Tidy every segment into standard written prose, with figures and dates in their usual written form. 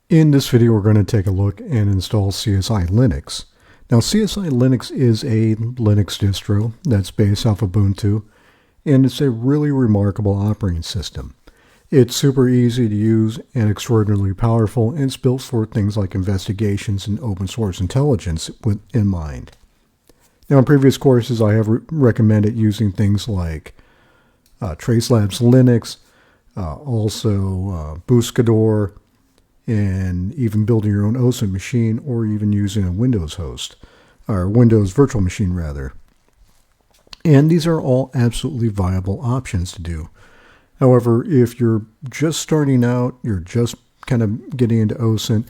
In this video, we're going to take a look and install CSI Linux. Now, CSI Linux is a Linux distro that's based off Ubuntu, and it's a really remarkable operating system. It's super easy to use and extraordinarily powerful, and it's built for things like investigations and open source intelligence in mind. Now, in previous courses, I have recommended using things like Tracelabs Linux, also Bootcador, and even building your own OSINT machine, or even using a Windows host, or Windows virtual machine rather. And these are all absolutely viable options to do. However, if you're just starting out, you're just kind of getting into OSINT,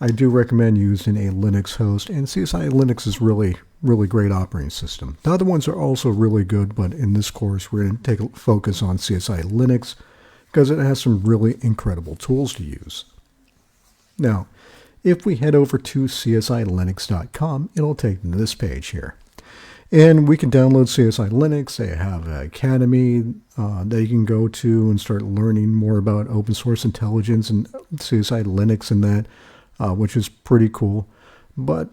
I do recommend using a Linux host, and CSI Linux is really great operating system. The other ones are also really good, but in this course we're going to take a focus on CSI Linux because it has some really incredible tools to use. Now, if we head over to CSILinux.com, it'll take this page here. And we can download CSI Linux. They have an academy that you can go to and start learning more about open source intelligence and CSI Linux and that, which is pretty cool. But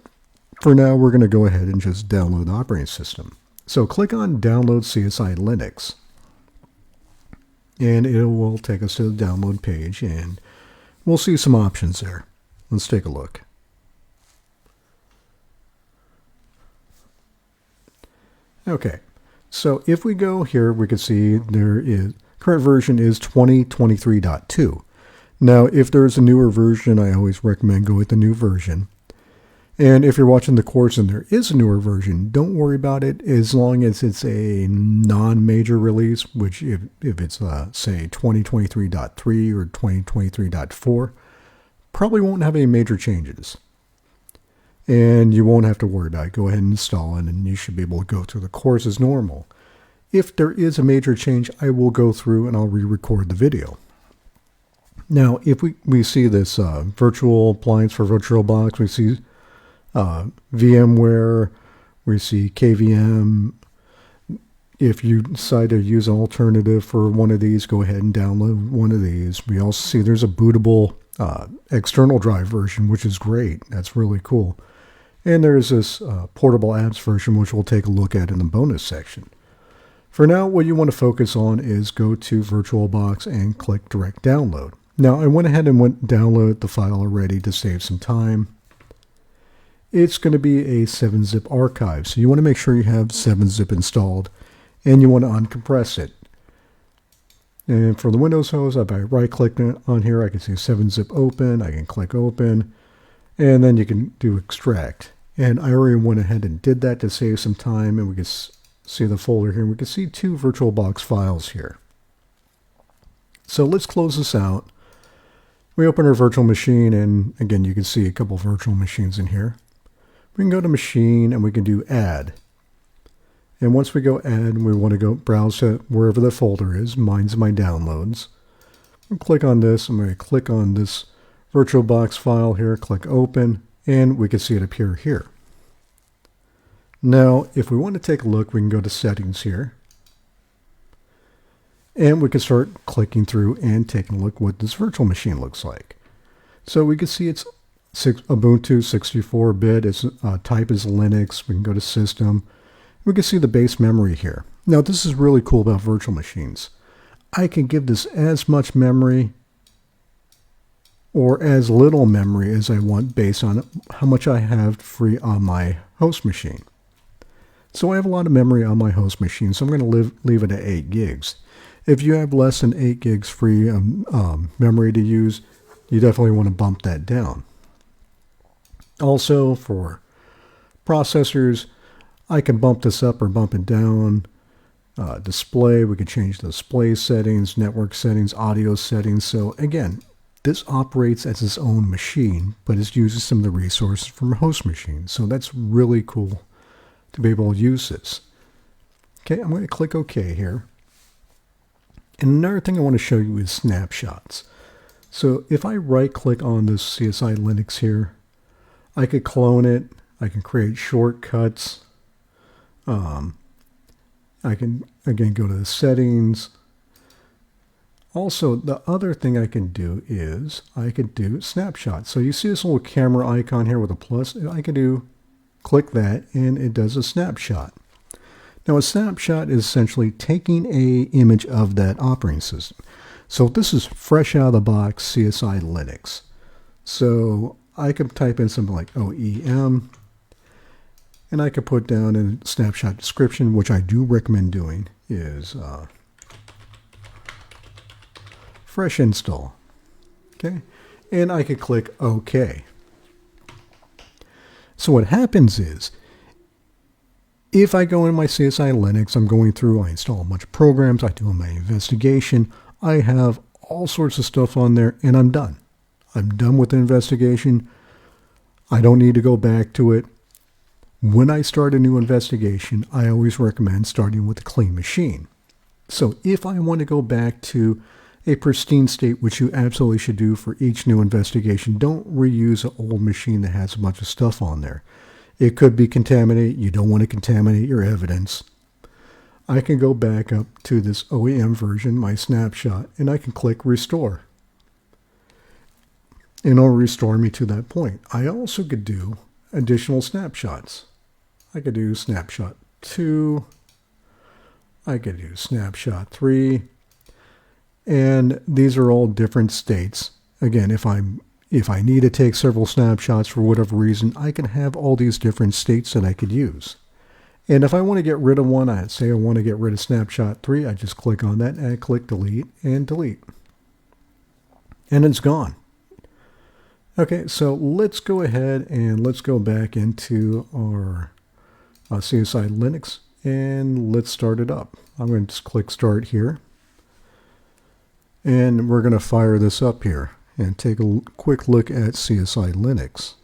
for now, we're going to go ahead and just download the operating system. So click on Download CSI Linux. And it will take us to the download page, and we'll see some options there. Let's take a look. Okay, so if we go here, we can see there is, current version is 2023.2. Now, if there's a newer version, I always recommend go with the new version. And if you're watching the course and there is a newer version, don't worry about it as long as it's a non-major release, which if it's, say, 2023.3 or 2023.4, probably won't have any major changes. And you won't have to worry about it. Go ahead and install it, and you should be able to go through the course as normal. If there is a major change, I will go through and I'll re-record the video. Now, if we see this virtual appliance for VirtualBox, we see VMware, we see KVM. If you decide to use an alternative for one of these, go ahead and download one of these. We also see there's a bootable external drive version, which is great. That's really cool. And there's this portable apps version, which we'll take a look at in the bonus section. For now, what you want to focus on is go to VirtualBox and click Direct Download. Now, I went ahead and downloaded the file already to save some time. It's going to be a 7-zip archive, so you want to make sure you have 7-zip installed, and you want to uncompress it. And for the Windows host, if I right-click on here, I can see 7-zip open. I can click open, and then you can do extract. And I already went ahead and did that to save some time, and we can see the folder here. We can see 2 VirtualBox files here. So let's close this out. We open our virtual machine, and again, you can see a couple virtual machines in here. We can go to Machine, and we can do Add. And once we go Add, we want to go browse to wherever the folder is. Mine's my downloads. We'll click on this. I'm going to click on this VirtualBox file here, click Open, and we can see it appear here. Now, if we want to take a look, we can go to Settings here. And we can start clicking through and taking a look what this virtual machine looks like. So we can see it's Ubuntu 64-bit. Its type is Linux. We can go to System. We can see the base memory here. Now, this is really cool about virtual machines. I can give this as much memory or as little memory as I want based on how much I have free on my host machine. So I have a lot of memory on my host machine, so I'm going to leave it at 8 gigs. If you have less than 8 gigs free memory to use, you definitely want to bump that down. Also, for processors, I can bump this up or bump it down. Display, we can change the display settings, network settings, audio settings. So again, this operates as its own machine, but it uses some of the resources from a host machine. So that's really cool to be able to use this. Okay, I'm going to click OK here. And another thing I want to show you is snapshots. So if I right-click on this CSI Linux here, I could clone it. I can create shortcuts. I can, again, go to the settings. Also, the other thing I can do is I could do snapshots. So you see this little camera icon here with a plus. I can click that and it does a snapshot. Now a snapshot is essentially taking an image of that operating system. So this is fresh out of the box CSI Linux. So I could type in something like OEM, and I could put down a snapshot description, which I do recommend doing, is fresh install. Okay, and I could click OK. So what happens is, if I go into my CSI Linux, I'm going through, I install a bunch of programs, I do my investigation, I have all sorts of stuff on there, and I'm done. I'm done with the investigation. I don't need to go back to it. When I start a new investigation, I always recommend starting with a clean machine. So if I want to go back to a pristine state, which you absolutely should do for each new investigation, don't reuse an old machine that has a bunch of stuff on there. It could be contaminated. You don't want to contaminate your evidence. I can go back up to this OEM version, my snapshot, and I can click restore. And it'll restore me to that point. I also could do additional snapshots. I could do snapshot 2. I could do snapshot 3. And these are all different states. Again, if I need to take several snapshots for whatever reason, I can have all these different states that I could use. And if I want to get rid of one, I say I want to get rid of snapshot 3, I just click on that and I click delete and delete. And it's gone. Okay, so let's go ahead and let's go back into our CSI Linux and let's start it up. I'm going to just click start here. And we're going to fire this up here and take a quick look at CSI Linux.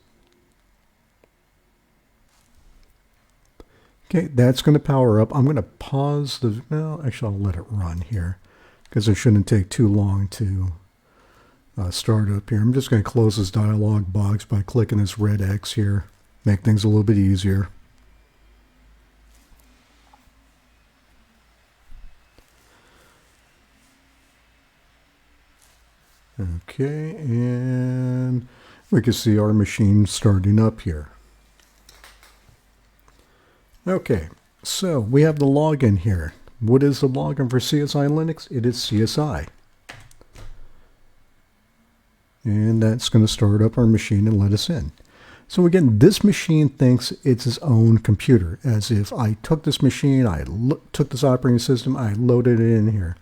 Okay, that's going to power up. I'm going to pause the, well, actually I'll let it run here because it shouldn't take too long to start up here. I'm just going to close this dialog box by clicking this red X here, make things a little bit easier. Okay, and we can see our machine starting up here. Okay, so we have the login here. What is the login for CSI Linux? It is CSI. And that's going to start up our machine and let us in. So again, this machine thinks it's its own computer, as if I took this machine, I took this operating system, I loaded it in here.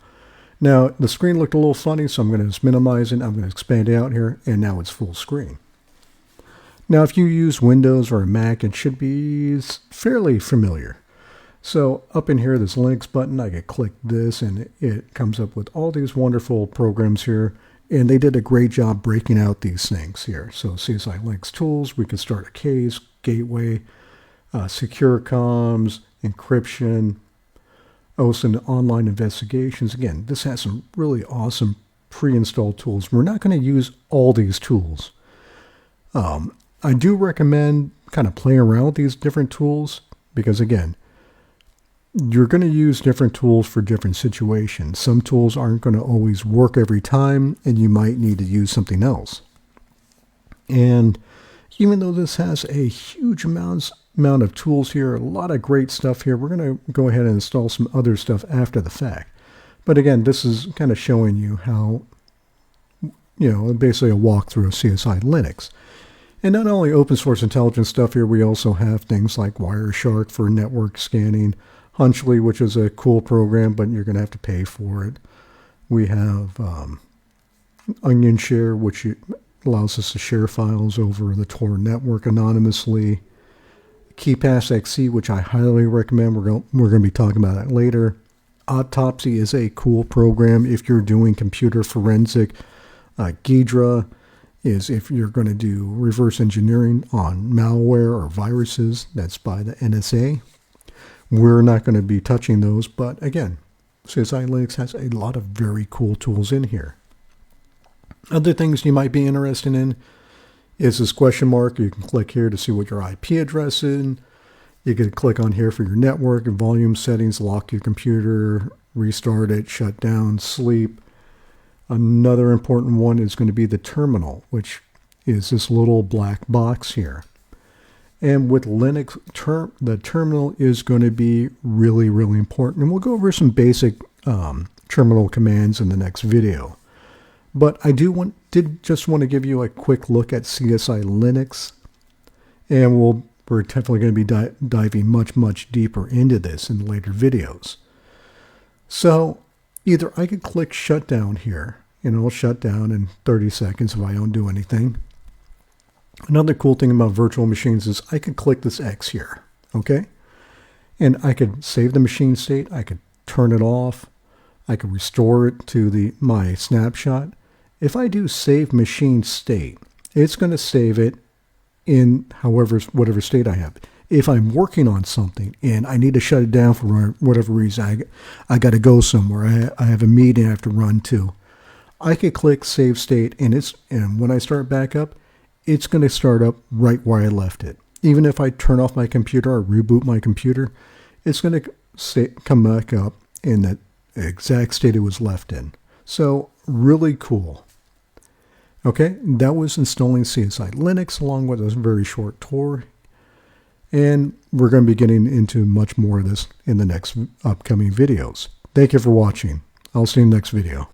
Now, the screen looked a little funny, so I'm going to just minimize it. I'm going to expand it out here, and now it's full screen. Now, if you use Windows or a Mac, it should be fairly familiar. So up in here, this Linux button, I can click this, and it comes up with all these wonderful programs here. And they did a great job breaking out these things here. So CSI Linux tools, we can start a case, gateway, secure comms, encryption, OSINT online investigations. Again, this has some really awesome pre-installed tools. We're not going to use all these tools. I do recommend kind of playing around with these different tools because, again, you're going to use different tools for different situations. Some tools aren't going to always work every time, and you might need to use something else. And even though this has a huge amount of tools here, a lot of great stuff here, we're going to go ahead and install some other stuff after the fact. But again, this is kind of showing you how, basically a walkthrough of CSI Linux. And not only open source intelligence stuff here, we also have things like Wireshark for network scanning, Hunchly, which is a cool program, but you're going to have to pay for it. We have Onion Share, which allows us to share files over the Tor network anonymously. KeePassXC, which I highly recommend. We're going to be talking about that later. Autopsy is a cool program if you're doing computer forensic. Ghidra is if you're going to do reverse engineering on malware or viruses. That's by the NSA. We're not going to be touching those, but again, CSI Linux has a lot of very cool tools in here. Other things you might be interested in is this question mark. You can click here to see what your IP address is. You can click on here for your network and volume settings, lock your computer, restart it, shut down, sleep. Another important one is going to be the terminal, which is this little black box here. And with Linux, the terminal is going to be really, really important. And we'll go over some basic terminal commands in the next video. But I did just want to give you a quick look at CSI Linux. And we're definitely going to be diving much, much deeper into this in later videos. So either I could click shutdown here, and it'll shut down in 30 seconds if I don't do anything. Another cool thing about virtual machines is I could click this X here, okay? And I could save the machine state, I could turn it off, I could restore it to my snapshot. If I do save machine state, it's going to save it in whatever state I have. If I'm working on something and I need to shut it down for whatever reason, I got to go somewhere, I have a meeting I have to run to, I could click save state, and when I start back up, it's going to start up right where I left it. Even if I turn off my computer or reboot my computer, it's going to come back up in the exact state it was left in. So really cool. Okay, that was installing CSI Linux along with a very short tour. And we're going to be getting into much more of this in the next upcoming videos. Thank you for watching. I'll see you in the next video.